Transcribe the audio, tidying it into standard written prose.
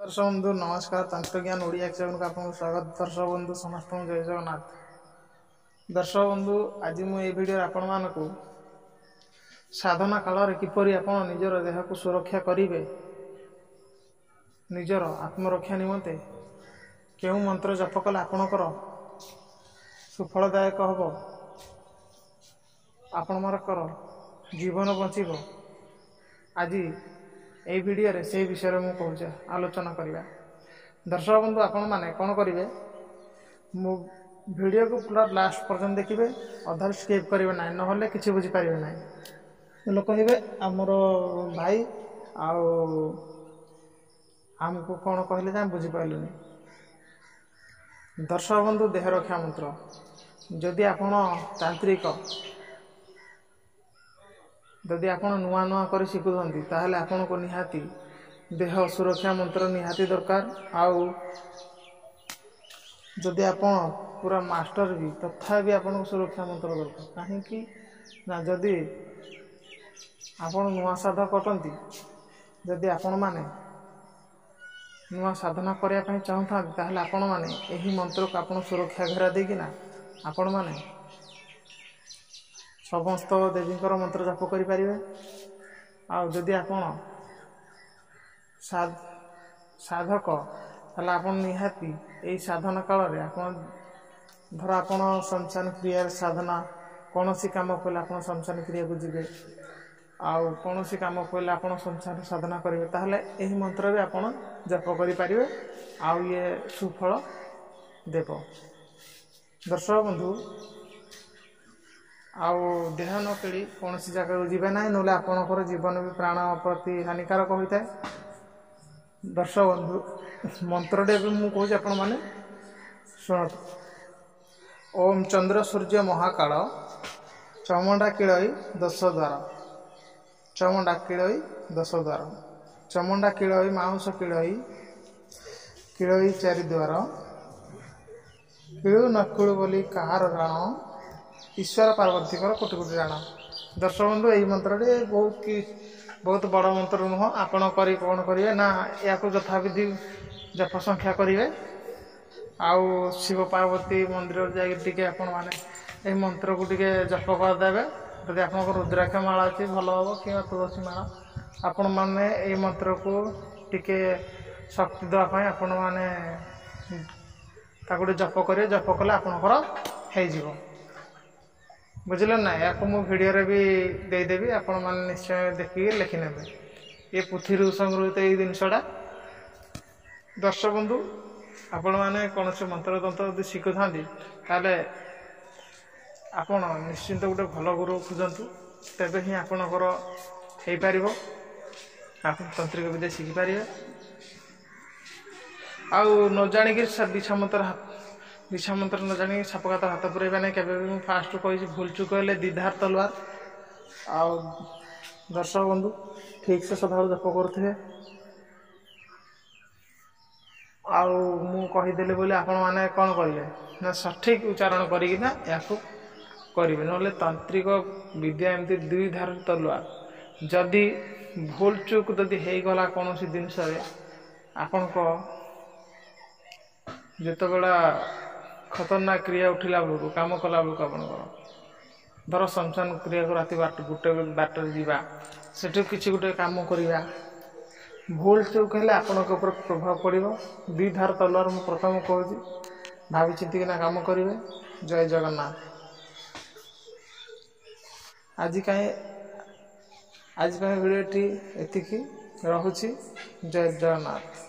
दर्शक बंधु नमस्कार। तंत्र ज्ञान ओडिया चैनल को आपको स्वागत। दर्शक बंधु समस्त जय जगन्नाथ। दर्शक बंधु आज मुझे भिडियो आपण मानक साधना काल किपरि आप निजर देह को सुरक्षा करेंगे, निजर आत्मरक्षा निमंते केउ मंत्र जप कले आपणकर सुफलदायक हम, आपणकर जीवन बचिब। आज यही वीडियो रे से विषय में मुझे आलोचना करवा। दर्शक बंधु आपण मैंने कौन करेंगे, मो वीडियो को पूरा लास्ट पर्यटन देखिए, अधार स्किप करेंगे ना, ना कि बुझीपारे ना। लोक कहे आमर भाई आमको कौन कहले जाए बुझीपारूनी। दर्शक बंधु देह रक्षा मंत्र जदि आपण तांत्रिक जदि आप नुआ नुआ कर शिखुंट ताहले आपन को निहाती देह सुरक्षा मंत्र निहाती दरकार। आउ जदि आप पूरा मास्टर भी तथा भी आपन सुरक्षा मंत्र दरकार। कहीं ना जदि आपन नुआ साधक कटंती, जदि आपण माने नुआ साधना करने चाहता ताहले आपण माने यही मंत्र को आपन सुरक्षा घेरा देकिना आपण माने समस्त देवींकर मंत्र जप करें। आदि आप साधक ताला आप निहाती यही साधना काल धर आप शमशान क्रिया साधना कौन सी कम पड़े आप शमशान क्रिया को जी आउ कौन सी कम पड़े आप शमशान साधना करेंगे, ताहले यही मंत्र भी आप जप करें आउ ये सुफल देव। दर्शक बंधु आउ देह न केड़ी कौन सी जगह जीवे ना, ना आपणकर जीवन भी प्राण प्रति हानिकारक होता है। दर्शक बंधु मंत्रटे भी मुझे कहूँ आपण मैंने शुणु। ओम चंद्र सूर्य महाकाल चमुंडा किलई 10 द्वार, चमुंडा किलई 10 द्वार, चमुंडा किलई माउंस किलई किलई 4 द्वार, किलु नकुल बोली कहार राण ईश्वर पार्वती कोटि कोटि राण। दर्शक बंधु यही मंत्र बहुत बड़ मंत्र नुह। आपण करी कौन करेंगे ना या यथाविधि जप संख्या करेंगे। आउ शिव पार्वती मंदिर जाके आपण मैंने यही मंत्र को टिके जप करदे। जब आप रुद्राक्ष माला अच्छी भल हम कि तुलसी माला आपण मैंने यही मंत्र को टिके शक्ति देवाई आपण मैंने जप करेंगे। जप कले आपणकर हो बुझे ना। या मुझे भिडियो भी देदेवी आपण मैंने निश्चय देखिए लिखिने। ये पुथी संगृहित यही जिनसटा। दर्शक बंधु आपण मैंने कौन से मंत्र तंत्र यदि शिखुता ताले आपण निश्चिंत गोटे भल गुरु खोजतु, तेबे ही आपणकर हो पार आप तंत्रिक विद्या शिखिपारे। आउ न जाणिक दिशा मंत्र न जानी सापघात हाथ पुरेबा नहीं। केबे भी फास्ट कही भूल चुक हेले दीधार तलवार। आउ दर्शक बंधु ठीक से सदा जप करुथे। आउ मु कहीदेली बोली आपण मैंने कौन करेंगे ना सठिक उच्चारण करना या करेंगे। ना तांत्रिक विद्या एमती 2 धार तलवार जदि भूल चुक जदि होगला कौन सी जिनस आपण को जितेबला खतरनाक क्रिया उठिला बेलू कम कला बेलू आपंकर धर शमशान क्रिया को राति गोटे बाटर जावा से किसी गोटे कम करवा भूल चूक है आपण ऊपर प्रभाव पड़ो। 2 धार तलवार मु प्रथम कहूँ भावी चिंतिकिना कम करेंगे। जय जगन्नाथ। आज भिडियोटी एतिकी रहुछि। जय जगन्नाथ।